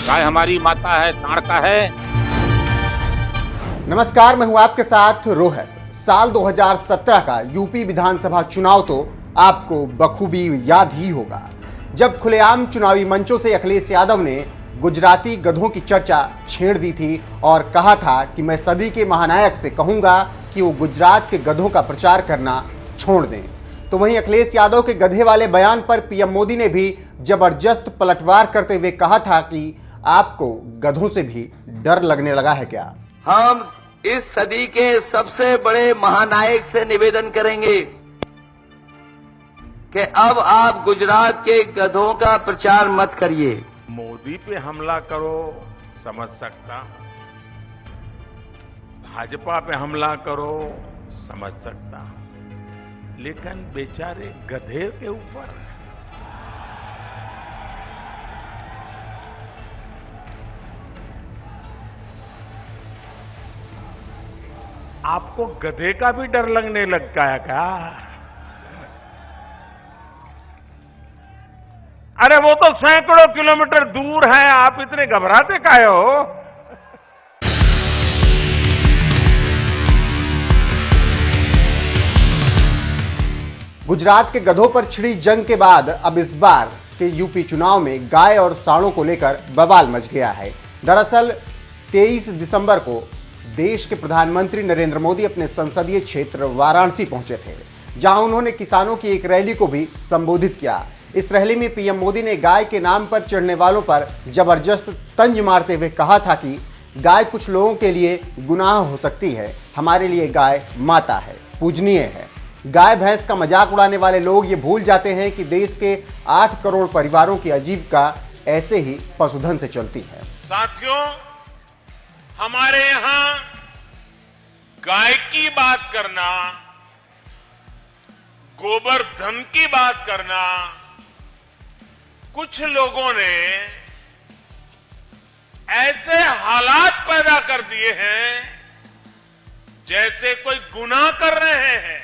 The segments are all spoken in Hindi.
गाय हमारी माता है, सांड का है। नमस्कार, मैं हूं आपके साथ रोहित। साल 2017 का यूपी विधानसभा चुनाव तो आपको बखूबी याद ही होगा, जब खुलेआम चुनावी मंचों से अखिलेश यादव ने गुजराती गधों की चर्चा छेड़ दी थी और कहा था कि मैं सदी के महानायक से कहूंगा कि वो गुजरात के गधों का प्रचार करना छोड़ दें। तो वहीं अखिलेश यादव के गधे वाले बयान पर पीएम मोदी ने भी जबरदस्त पलटवार करते हुए कहा था कि आपको गधों से भी डर लगने लगा है क्या? हम इस सदी के सबसे बड़े महानायक से निवेदन करेंगे कि अब आप गुजरात के गधों का प्रचार मत करिए। मोदी पे हमला करो समझ सकता, भाजपा पे हमला करो समझ सकता, लेकिन बेचारे गधे के ऊपर आपको गधे का भी डर लगने लग गया क्या? अरे वो तो सैकड़ों किलोमीटर दूर है, आप इतने घबराते काहे हो? गुजरात के गधों पर छिड़ी जंग के बाद अब इस बार के यूपी चुनाव में गाय और सांडों को लेकर बवाल मच गया है। दरअसल 23 दिसंबर को देश के प्रधानमंत्री नरेंद्र मोदी अपने संसदीय क्षेत्र वाराणसी पहुंचे थे, जहां उन्होंने किसानों की एक रैली को भी संबोधित किया। इस रैली में पीएम मोदी ने गाय के नाम पर चढ़ने वालों पर जबरदस्त तंज मारते हुए कहा था कि गाय कुछ लोगों के लिए गुनाह हो सकती है, हमारे लिए गाय माता है, पूजनीय है। गाय भैंस का मजाक उड़ाने वाले लोग ये भूल जाते हैं कि देश के 8 करोड़ परिवारों की आजीविका ऐसे ही पशुधन से चलती है। साथियों, हमारे यहां गाय की बात करना, गोबर धन की बात करना, कुछ लोगों ने ऐसे हालात पैदा कर दिए हैं जैसे कोई गुनाह कर रहे हैं,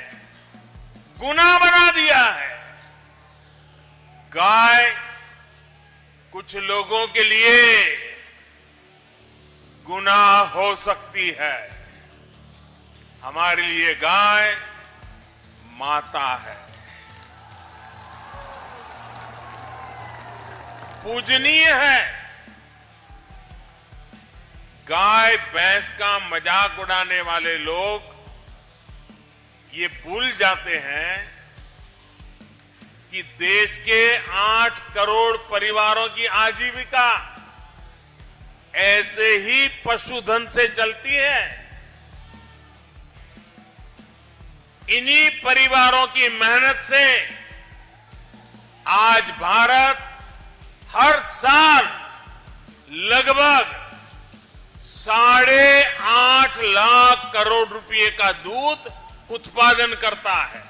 गुनाह बना दिया है। गाय कुछ लोगों के लिए गुनाह हो सकती है, हमारे लिए गाय माता है, पूजनीय है। गाय भैंस का मजाक उड़ाने वाले लोग ये भूल जाते हैं कि देश के 8 करोड़ परिवारों की आजीविका ऐसे ही पशुधन से चलती है। इन्हीं परिवारों की मेहनत से आज भारत हर साल लगभग 8.5 लाख करोड़ रुपए का दूध उत्पादन करता है।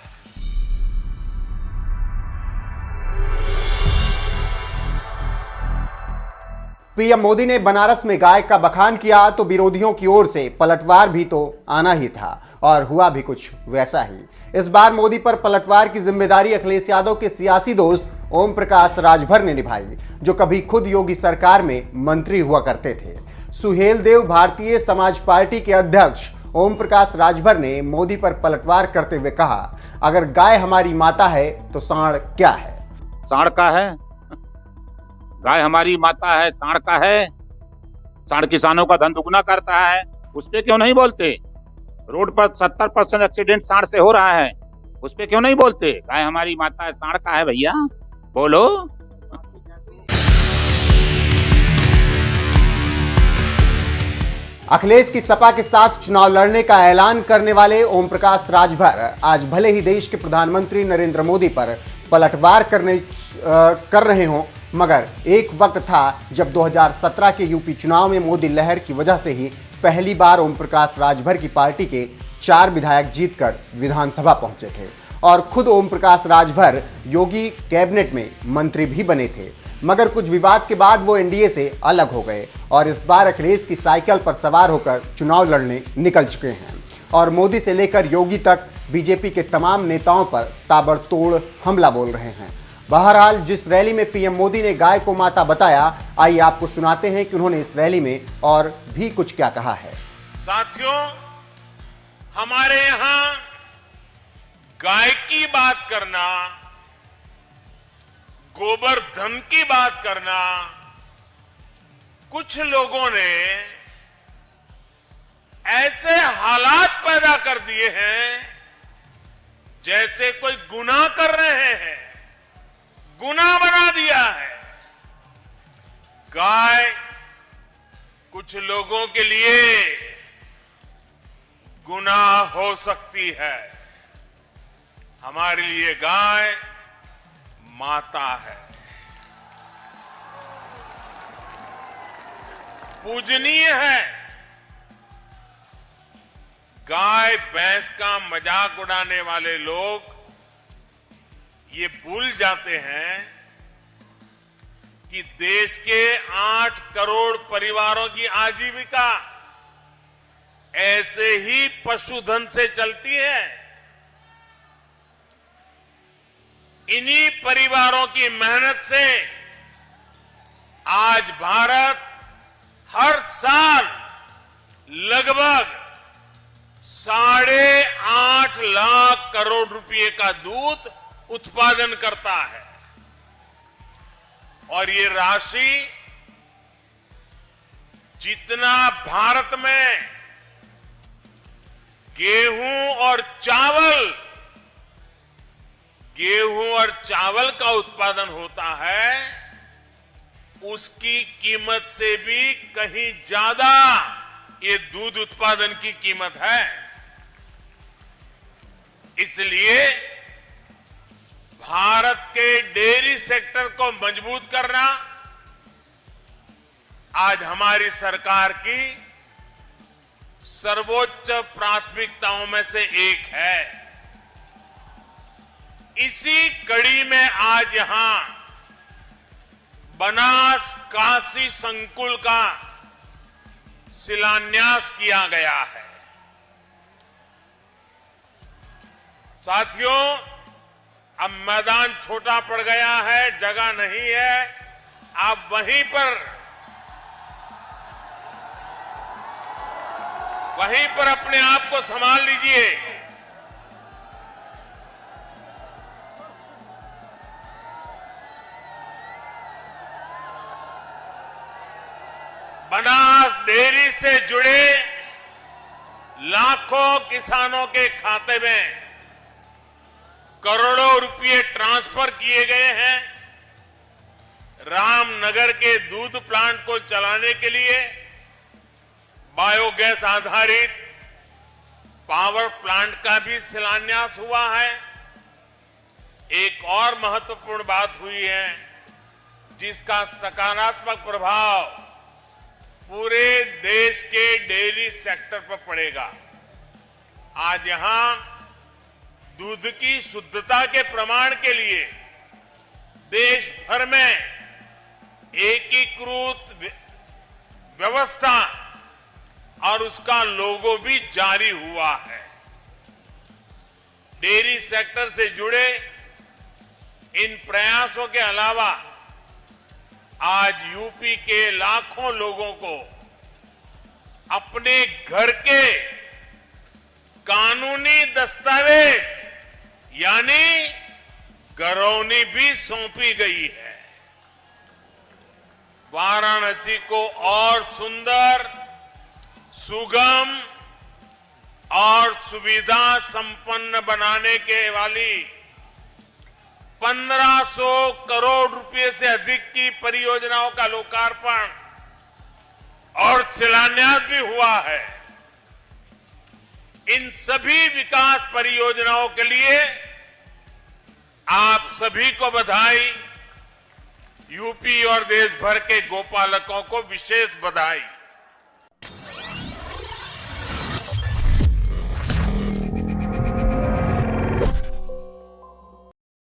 पीएम मोदी ने बनारस में गाय का बखान किया तो विरोधियों की ओर से पलटवार भी तो आना ही था और हुआ भी कुछ वैसा ही। इस बार मोदी पर पलटवार की जिम्मेदारी अखिलेश यादव के सियासी दोस्त ओम प्रकाश राजभर ने निभाई, जो कभी खुद योगी सरकार में मंत्री हुआ करते थे। सुहेल देव भारतीय समाज पार्टी के अध्यक्ष ओम प्रकाश राजभर ने मोदी पर पलटवार करते हुए कहा, अगर गाय हमारी माता है तो सांड क्या है? सांड का है। गाय हमारी माता है, सांड का है। सांड किसानों का धन दुगना करता है, उस पे क्यों नहीं बोलते? रोड पर 70% एक्सीडेंट सांड से हो रहा है, उस पे क्यों नहीं बोलते? गाय हमारी माता है, सांड का है। भैया बोलो। अखिलेश की सपा के साथ चुनाव लड़ने का ऐलान करने वाले ओम प्रकाश राजभर आज भले ही देश के प्रधानमंत्री नरेंद्र मोदी पर पलटवार कर रहे हों, मगर एक वक्त था जब 2017 के यूपी चुनाव में मोदी लहर की वजह से ही पहली बार ओम प्रकाश राजभर की पार्टी के 4 विधायक जीतकर विधानसभा पहुंचे थे और खुद ओम प्रकाश राजभर योगी कैबिनेट में मंत्री भी बने थे। मगर कुछ विवाद के बाद वो एनडीए से अलग हो गए और इस बार अखिलेश की साइकिल पर सवार होकर चुनाव लड़ने निकल चुके हैं और मोदी से लेकर योगी तक बीजेपी के तमाम नेताओं पर ताबड़तोड़ हमला बोल रहे हैं। बहरहाल जिस रैली में पीएम मोदी ने गाय को माता बताया, आइए आपको सुनाते हैं कि उन्होंने इस रैली में और भी कुछ क्या कहा है। साथियों, हमारे यहां गाय की बात करना, गोवर्धन की बात करना, कुछ लोगों ने ऐसे हालात पैदा कर दिए हैं जैसे कोई गुनाह कर रहे हैं, गुनाह बना दिया है। गाय कुछ लोगों के लिए गुनाह हो सकती है, हमारे लिए गाय माता है, पूजनीय है। गाय भैंस का मजाक उड़ाने वाले लोग ये भूल जाते हैं कि देश के 8 करोड़ परिवारों की आजीविका ऐसे ही पशुधन से चलती है। इन्हीं परिवारों की मेहनत से आज भारत हर साल लगभग 8.5 लाख करोड़ रुपए का दूध उत्पादन करता है और ये राशि जितना भारत में गेहूं और चावल का उत्पादन होता है, उसकी कीमत से भी कहीं ज्यादा ये दूध उत्पादन की कीमत है। इसलिए भारत के डेयरी सेक्टर को मजबूत करना आज हमारी सरकार की सर्वोच्च प्राथमिकताओं में से एक है। इसी कड़ी में आज यहां बनास काशी संकुल का शिलान्यास किया गया है। साथियों, अब मैदान छोटा पड़ गया है, जगह नहीं है, आप वहीं पर अपने आप को संभाल लीजिए। बनास डेयरी से जुड़े लाखों किसानों के खाते में करोड़ों रुपए ट्रांसफर किए गए हैं। रामनगर के दूध प्लांट को चलाने के लिए बायोगैस आधारित पावर प्लांट का भी शिलान्यास हुआ है। एक और महत्वपूर्ण बात हुई है जिसका सकारात्मक प्रभाव पूरे देश के डेयरी सेक्टर पर पड़ेगा। आज यहां दूध की शुद्धता के प्रमाण के लिए देश भर में एकीकृत व्यवस्था और उसका लोगो भी जारी हुआ है। डेयरी सेक्टर से जुड़े इन प्रयासों के अलावा आज यूपी के लाखों लोगों को अपने घर के कानूनी दस्तावेज यानी गरौनी भी सौंपी गई है। वाराणसी को और सुंदर, सुगम और सुविधा संपन्न बनाने के वाली 1500 करोड़ रुपए से अधिक की परियोजनाओं का लोकार्पण और शिलान्यास भी हुआ है। इन सभी विकास परियोजनाओं के लिए आप सभी को बधाई। यूपी और देश भर के गोपालकों को विशेष बधाई।